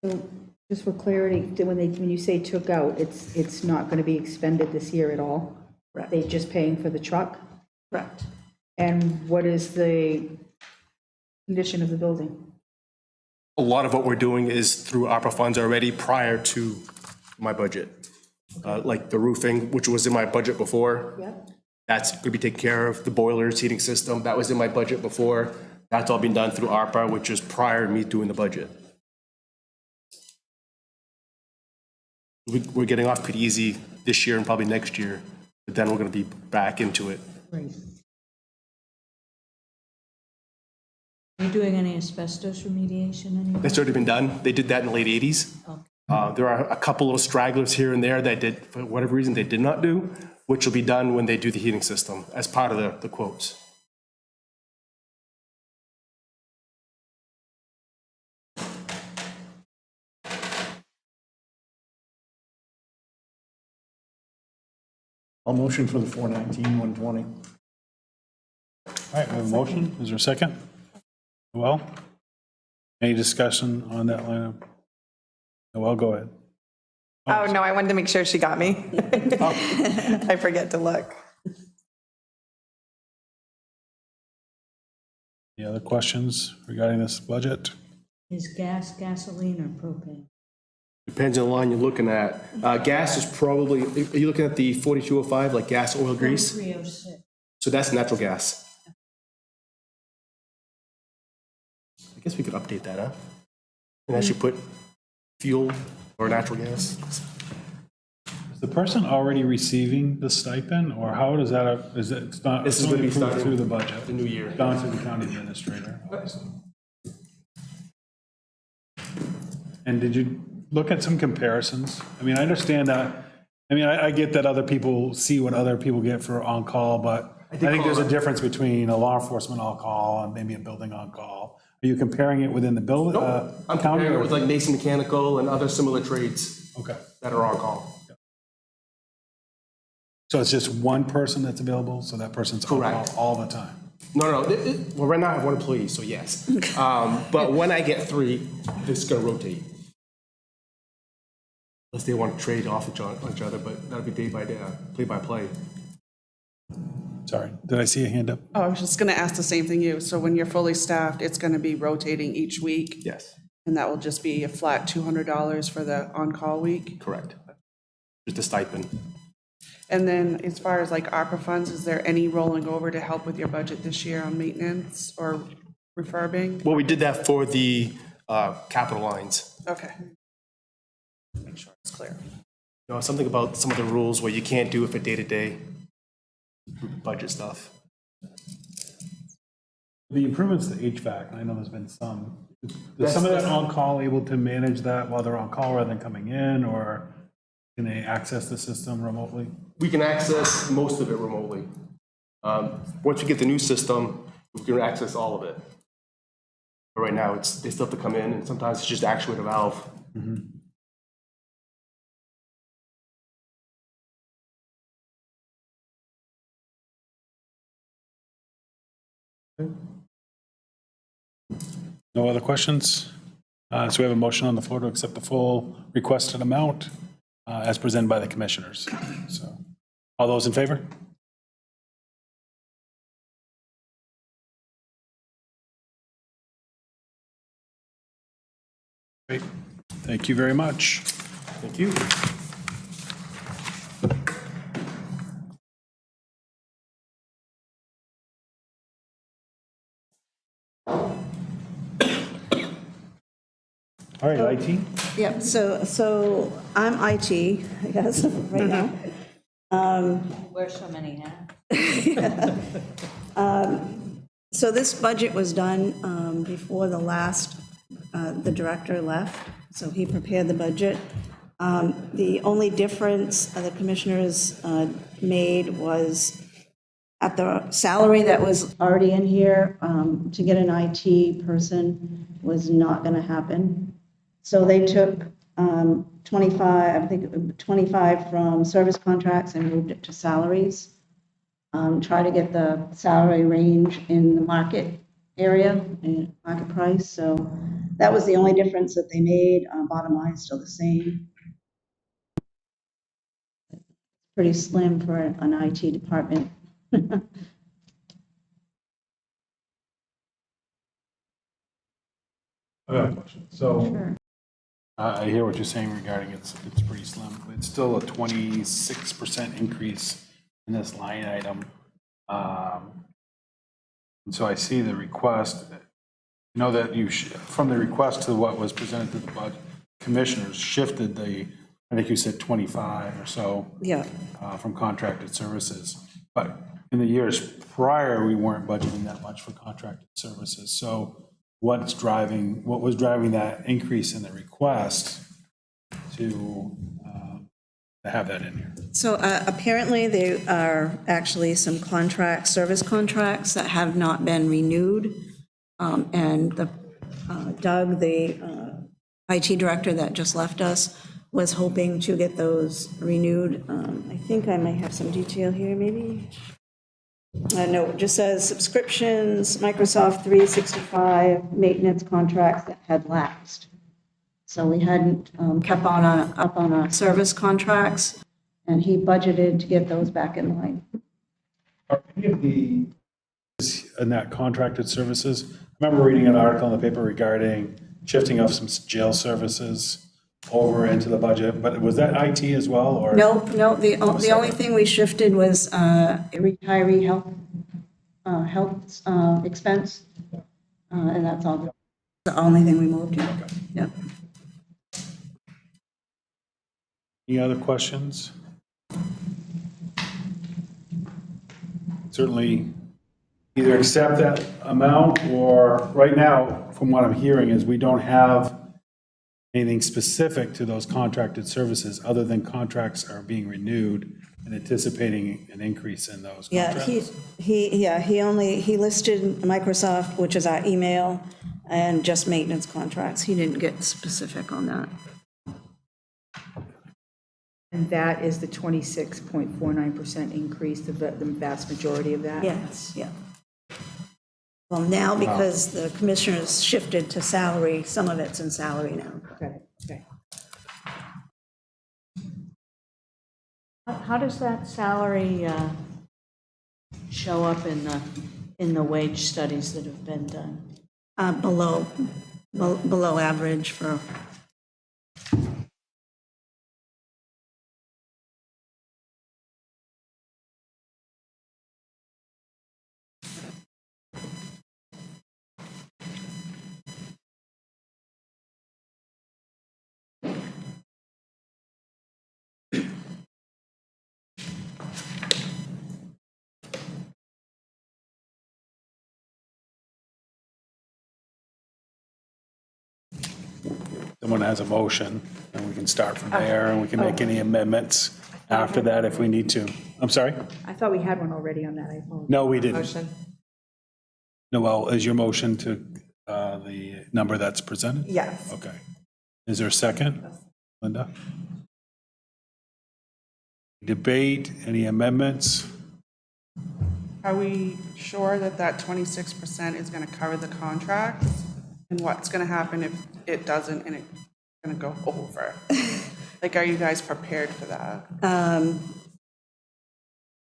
So just for clarity, when you say took out, it's not going to be expended this year at all? Correct. They just paying for the truck? Correct. And what is the condition of the building? A lot of what we're doing is through ARPA funds already prior to my budget. Like the roofing, which was in my budget before. Yep. That's going to be taken care of. The boilers, heating system, that was in my budget before. That's all been done through ARPA, which is prior to me doing the budget. We're getting off pretty easy this year and probably next year, but then we're going to be back into it. Right. Are you doing any asbestos remediation anymore? That's already been done. They did that in the late 80s. There are a couple little stragglers here and there that did, for whatever reason, they did not do, which will be done when they do the heating system as part of the quotes. I'll motion for the 419, 120. All right, we have a motion. Is there a second? Well, any discussion on that line? Well, go ahead. Oh, no, I wanted to make sure she got me. I forget to look. Any other questions regarding this budget? Is gas, gasoline, or propane? Depends on the line you're looking at. Gas is probably, are you looking at the 4205, like gas, oil, grease? 4306. So that's natural gas. I guess we could update that, huh? And actually put fuel or natural gas. Is the person already receiving the stipend, or how does that, is it, it's not, This it's is only gonna be approved starting through the budget? the new year. Down to the county administrator. And did you look at some comparisons? I mean, I understand that, I get that other people see what other people get for on-call, but I think there's a difference between a law enforcement on-call and maybe a building on-call. Are you comparing it within the building? I'm comparing it with like Mason Mechanical and other similar trades Okay. that are on call. So it's just one person that's available, so that person's on call Correct. all the time? No, well, right now I have one employee, so yes. But when I get three, it's gonna rotate. Unless they want to trade off each other, but that'll be day by day, play by play. Sorry, did I see a hand up? Oh, I was just going to ask the same thing you. So when you're fully staffed, it's going to be rotating each week? Yes, And that will just be a flat $200 for the on-call week? correct. Just a stipend. And then as far as like ARPA funds, is there any rolling over to help with your budget this year on maintenance or refurbing? Well, we did that for the capital lines. Okay. Make sure it's clear. You know, something about some of the rules where you can't do it for day-to-day budget stuff. The improvements to HVAC, I know there's been some. Is some of that on-call able to manage that while they're on call rather than coming in, or can they access the system remotely? We can access most of it remotely. Once we get the new system, we can access all of it. But right now, they still have to come in, and sometimes it's just actuate a valve. No other questions? So we have a motion on the floor to accept the full requested amount as presented by the commissioners. So, all those in favor? Great. Thank you very much. Thank you. All right, IT? Yep, so I'm IT, I guess, right now. Wear so many hats. So this budget was done before the director left, so he prepared the budget. The only difference the commissioners made was at the salary that was already in here, to get an IT person was not going to happen. So they took 25, I think 25 from service contracts and moved it to salaries. Try to get the salary range in the market area, and market price. So that was the only difference that they made. Bottom line is still the same. Pretty slim for an IT department. I have a question. So I hear what you're saying regarding it's pretty slim, but it's still a 26% increase in this line item. And so I see the request, you know, that from the request to what was presented to the budget, commissioners shifted I think you said 25 or so. Yeah. From contracted services. But in the years prior, we weren't budgeting that much for contracted services. So what was driving that increase in the request to have that in here? So apparently there are actually some service contracts that have not been renewed. And Doug, the IT director that just left us, was hoping to get those renewed. I think I might have some detail here, maybe. No, it just says subscriptions, Microsoft 365 maintenance contracts that had lapsed. So we hadn't kept up on our service contracts, and he budgeted to get those back in line. Are any of the in that contracted services? I remember reading an article in the paper regarding shifting of some jail services over into the budget, but was that IT as well, or? No, the only thing we shifted was retiree health expense, and that's all. The only thing we moved to. Okay. Yeah. Any other questions? Certainly either accept that amount, or right now, from what I'm hearing, is we don't have anything specific to those contracted services other than contracts are being renewed and anticipating an increase in those contracts. He listed Microsoft, which is our email, and just maintenance contracts. He didn't get specific on that. And that is the 26.49% increase, the vast majority of that? Yes, yeah. Well, now, because the commissioners shifted to salary, some of it's in salary now. Okay. How does that salary show up in the wage studies that have been done? Below average for. Someone has a motion, and we can start from there, and we can make any amendments after that if we need to. I'm sorry? I thought we had one already on that. I apologize. No, we didn't. Motion. Noel, is your motion to the number that's presented? Yes. Okay. Is there a second? Linda? Debate, any amendments? Are we sure that that 26% is gonna cover the contracts? And what's gonna happen if it doesn't and it's gonna go over? Like, are you guys prepared for that?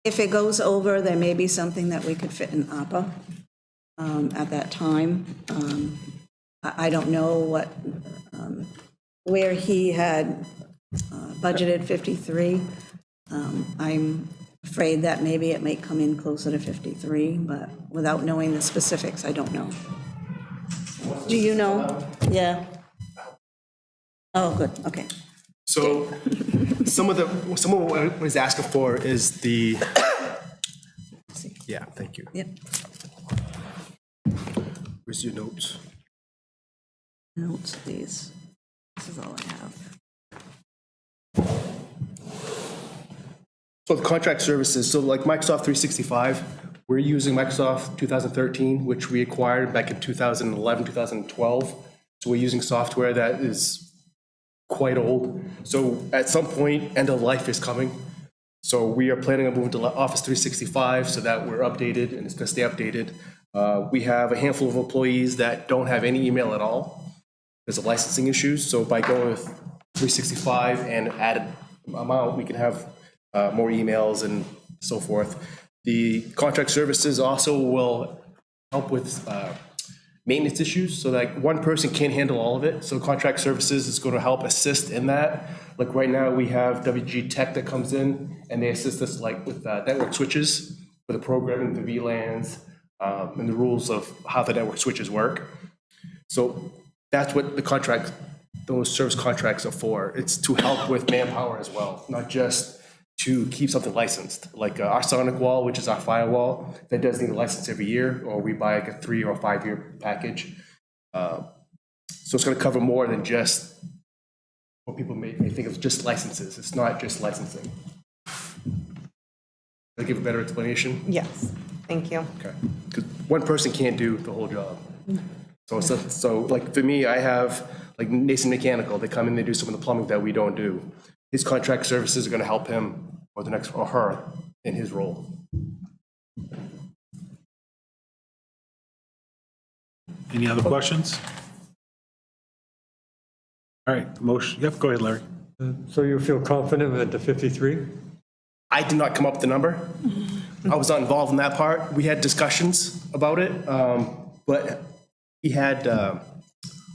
If it goes over, there may be something that we could fit in APA at that time. I don't know what, where he had budgeted 53. I'm afraid that maybe it may come in closer to 53, but without knowing the specifics, I don't know. Do you know? Yeah. Oh, good, okay. So some of what he's asking for is the, yeah, thank you. Yep. Where's your notes? Notes, please. This is all I have. So the contract services, so like Microsoft 365, we're using Microsoft 2013, which we acquired back in 2011, 2012. So we're using software that is quite old. So at some point, end of life is coming. So we are planning on moving to Office 365 so that we're updated and it's going to stay updated. We have a handful of employees that don't have any email at all because of licensing issues. So by going with 365 and added amount, we can have more emails and so forth. The contract services also will help with maintenance issues, so like one person can't handle all of it. So contract services is going to help assist in that. Like right now we have WG Tech that comes in and they assist us like with network switches, with the programming, the VLANs, and the rules of how the network switches work. So that's what the contract, those service contracts are for. It's to help with manpower as well, not just to keep something licensed. Like our Sonic Wall, which is our firewall, that does need a license every year, or we buy like a 3 or 5 year package. So it's going to cover more than just what people may think of just licenses. It's not just licensing. Did I give a better explanation? Yes, thank you. Okay, because one person can't do the whole job. So like for me, I have like Nason Mechanical. They come in, they do some of the plumbing that we don't do. His contract services are going to help him or her in his role. Any other questions? All right, motion, yep, go ahead, Larry. So you feel confident with the 53? I did not come up with the number. I was not involved in that part. We had discussions about it, but he had a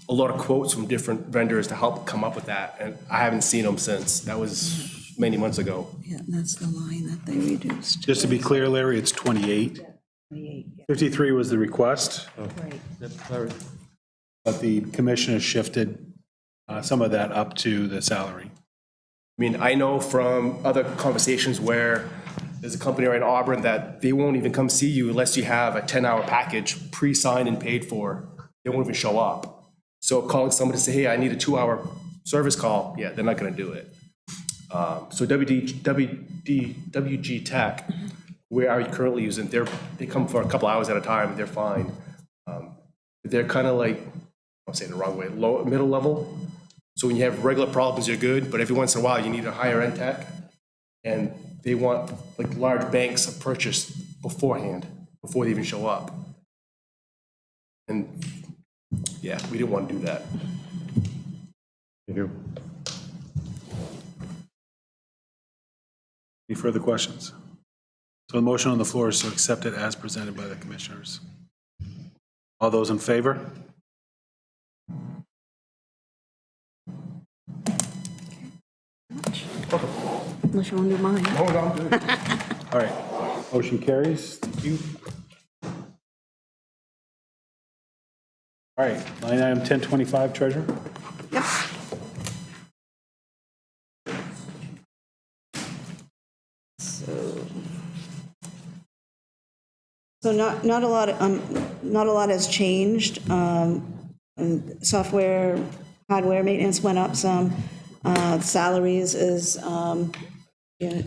lot of quotes from different vendors to help come up with that, and I haven't seen them since. That was many months ago. Yeah, that's the line that they reduced. Just to be clear, Larry, it's 28. 53 was the request, Right. Yep, Larry. but the commission has shifted some of that up to the salary. I mean, I know from other conversations where there's a company right in Auburn that they won't even come see you unless you have a 10-hour package pre-signed and paid for. They won't even show up. So calling somebody to say, hey, I need a 2-hour service call, yeah, they're not going to do it. So WG Tech, where are you currently using? They come for a couple hours at a time. They're fine. They're kind of like, I'm saying the wrong way, middle level. So when you have regular problems, you're good. But every once in a while, you need a higher end tech, and they want like large banks of purchase beforehand, before they even show up. And yeah, we didn't want to do that. You do. Any further questions? So the motion on the floor is to accept it as presented by the commissioners. All those in favor? Unless you want to do mine. Oh, no, I'm good. All right, motion carries. Thank you. All right, line item 1025, treasurer. Yep. So not a lot, not a lot has changed. And software, hardware maintenance went up some. Salaries is,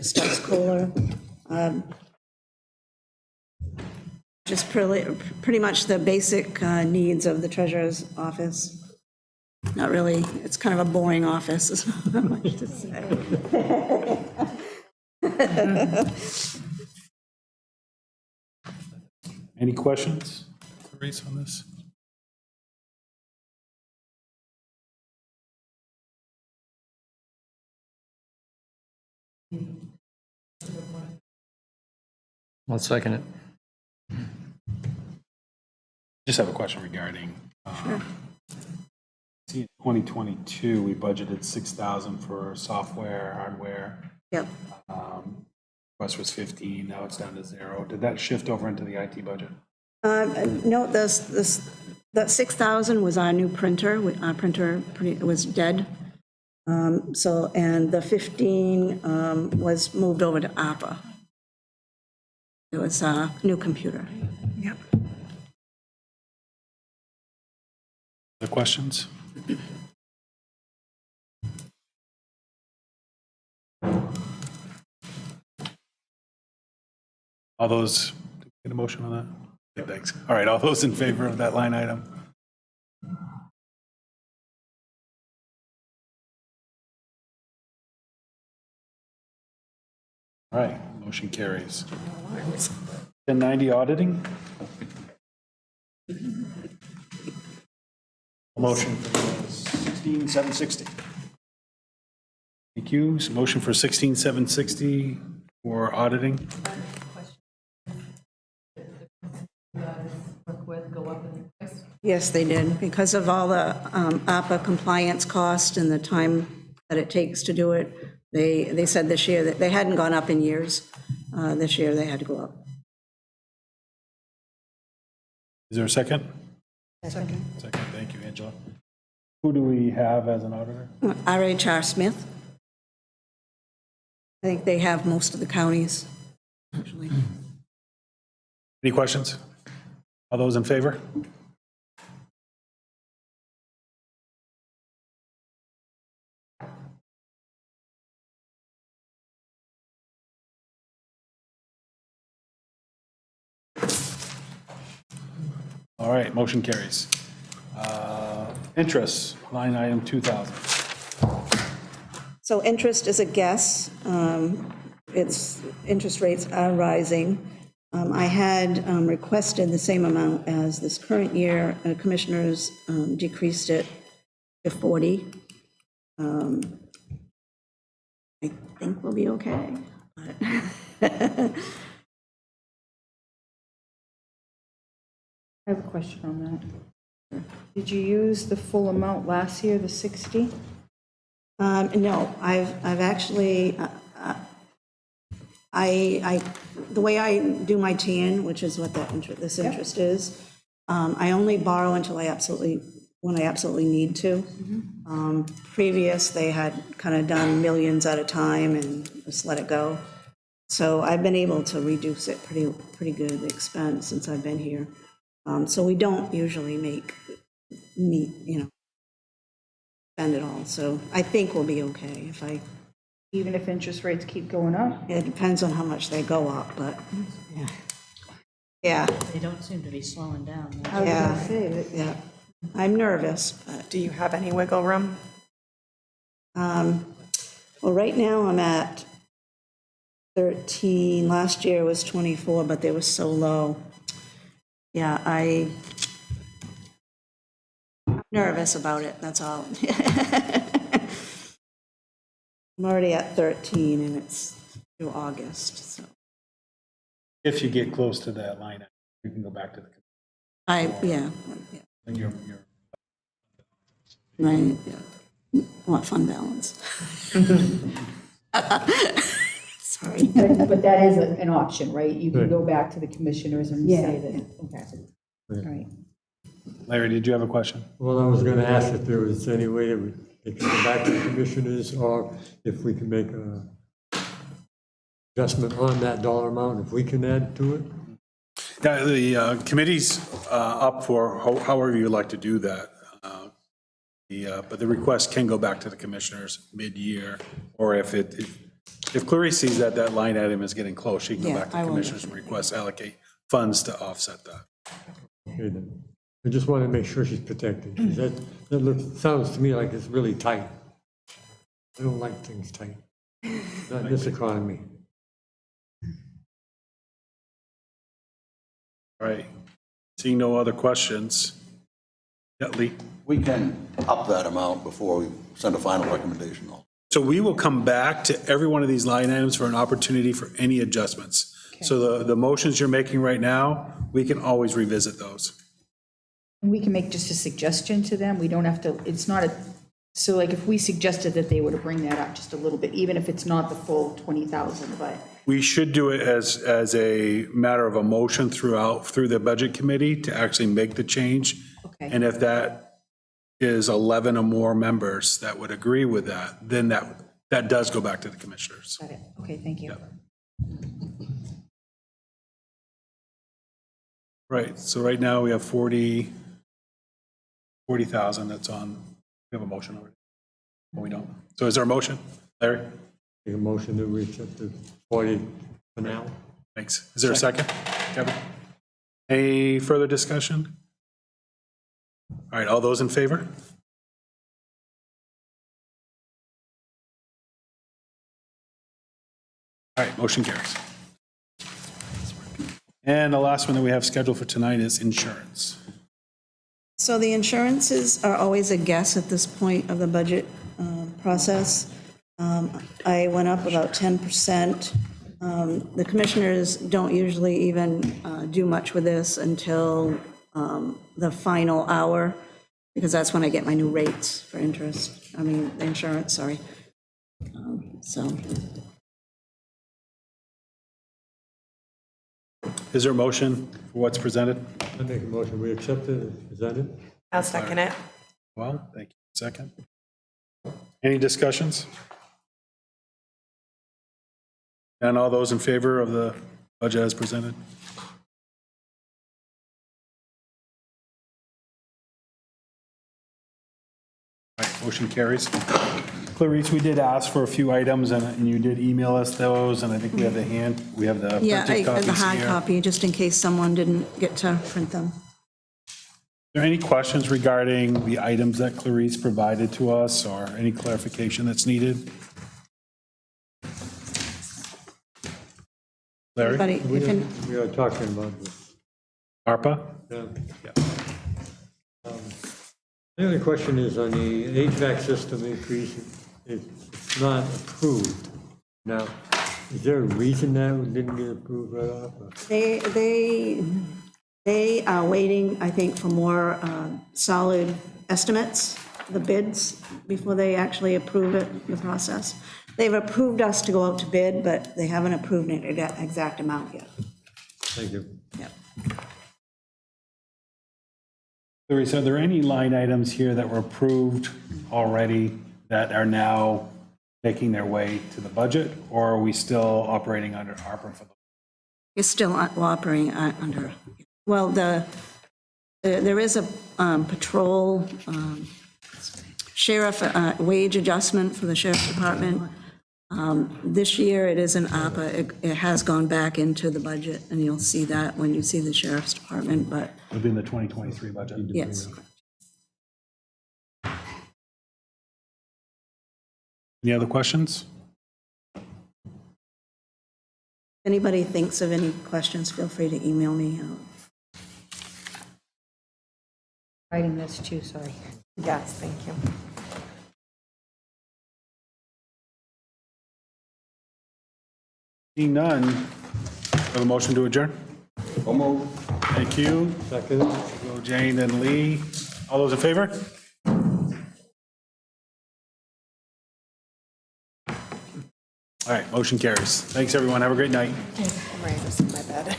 Stubbs Kohler. Just pretty much the basic needs of the treasurer's office. Not really, it's kind of a boring office, there's not much to say. Any questions, Clarice, on this? I'll second it. Just have a question regarding, see, in 2022, we budgeted 6,000 for software, hardware. Yep. Request was 15, now it's down to 0. Did that shift over into the IT budget? No, that 6,000 was our new printer. Our printer was dead. So, and the 15 was moved over to ARPA. It was a new computer. Yep. Other questions? All those, get a motion on that? Yeah, thanks. All right, all those in favor of that line item? All right, motion carries. 1090 auditing? Motion for 16,760. Thank you. So motion for 16760 for auditing. Work with, go up in price. Yes, they did, because of all the ARPA compliance cost and the time that it takes to do it. They said this year that they hadn't gone up in years. This year, they had to go up. Is there a second? Second. Second, thank you, Angela. Who do we have as an auditor? RHR Smith. I think they have most of the counties, actually. Any questions? All those in favor? All right, motion carries. Interest, line item 2,000. So interest is a guess. Interest rates are rising. I had requested the same amount as this current year. Commissioners decreased it to 40. I think we'll be okay. I have a question on that. Did you use the full amount last year, the 60? No, I've actually, the way I do my TN, which is what this interest is, I only borrow until when I absolutely need to. Previous, they had kind of done millions at a time and just let it go. So I've been able to reduce it pretty good, the expense, since I've been here. So we don't usually spend it all. So I think we'll be okay Even if interest rates keep going up? it depends on how much they go up, but, yeah. Yeah, They don't seem to be slowing down. I was Yeah. gonna say that. yeah. I'm nervous, but, Do you have any wiggle room? well, right now I'm at 13. Last year was 24, but they were so low. Yeah, I'm nervous about it, that's all. I'm already at 13 and it's through August, so. If you get close to that line, you can go back to the, Yeah, and your right, yeah. Want fund balance. Sorry. But that is an option, right? You can go back to the commissioners and say that, okay. All right. Larry, did you have a question? Well, I was going to ask if there was any way that we could go back to the commissioners, or if we can make a adjustment on that dollar amount, if we can add to it. Yeah, the committee's up for however you'd like to do that. But the request can go back to the commissioners mid-year, or if Clarice sees that line item is getting close, she can go Yeah, back to I the will. commissioners and request allocate funds to offset that. Okay, then. I just want to make sure she's protected, because sounds to me like it's really tight. I don't like things tight, not in this economy. All right. Seeing no other questions. Yeah, Lee? We can up that amount before we send a final recommendation, though. So we will come back to every one of these line items for an opportunity for any adjustments. So the motions you're making right now, we can always revisit those. And we can make just a suggestion to them. We don't have to, it's not a, so like if we suggested that they were to bring that up just a little bit, even if it's not the full 20,000, but. We should do it as a matter of a motion through the budget committee to actually make the change. Okay. And if that is 11 or more members that would agree with that, then that does go back to the commissioners. Got it. Okay, thank you. Right, so right now we have 40,000 that's on, we have a motion already. Well, we don't. So is there a motion? Larry? Make a motion that we accept the 40 for now. Thanks. Is there a second? Kevin? Any further discussion? All right, all those in favor? All right, motion carries. And the last one that we have scheduled for tonight is insurance. So the insurances are always a guess at this point of the budget process. I went up about 10%. The commissioners don't usually even do much with this until the final hour, because that's when I get my new rates for insurance, sorry. So. Is there a motion for what's presented? I make a motion, we accept it as presented. I'll second it. Well, thank you. Second. Any discussions? And all those in favor of the budget as presented? All right, motion carries. Clarice, we did ask for a few items and you did email us those, and I think we have the Yeah, printed copies the hard here. copy, just in case someone didn't get to print them. Are there any questions regarding the items that Clarice provided to us, or any clarification that's needed? Larry? But We are talking about this. ARPA? Yeah. Yeah. The only question is on the HVAC system increase, it's not approved. Now, is there a reason that it didn't get approved right off? or- They are waiting, I think, for more solid estimates, the bids, before they actually approve it, the process. They've approved us to go out to bid, but they haven't approved an exact amount yet. Thank you. Yep. Clarice, are there any line items here that were approved already that are now making their way to the budget, or are we still operating under ARPA for them? It's still operating under, well, there is a patrol sheriff wage adjustment for the sheriff's department. This year, it is an ARPA. It has gone back into the budget, and you'll see that when you see the sheriff's department, but It'll be in the 2023 budget. yes. Any other questions? If anybody thinks of any questions, feel free to email me. Writing this too, sorry. Yes, thank you. Seeing none, have a motion to adjourn? Thank you. Second. Go Jane and Lee. All those in favor? All right, motion carries. Thanks, everyone. Have a great night. I'm ready to sit in my bed.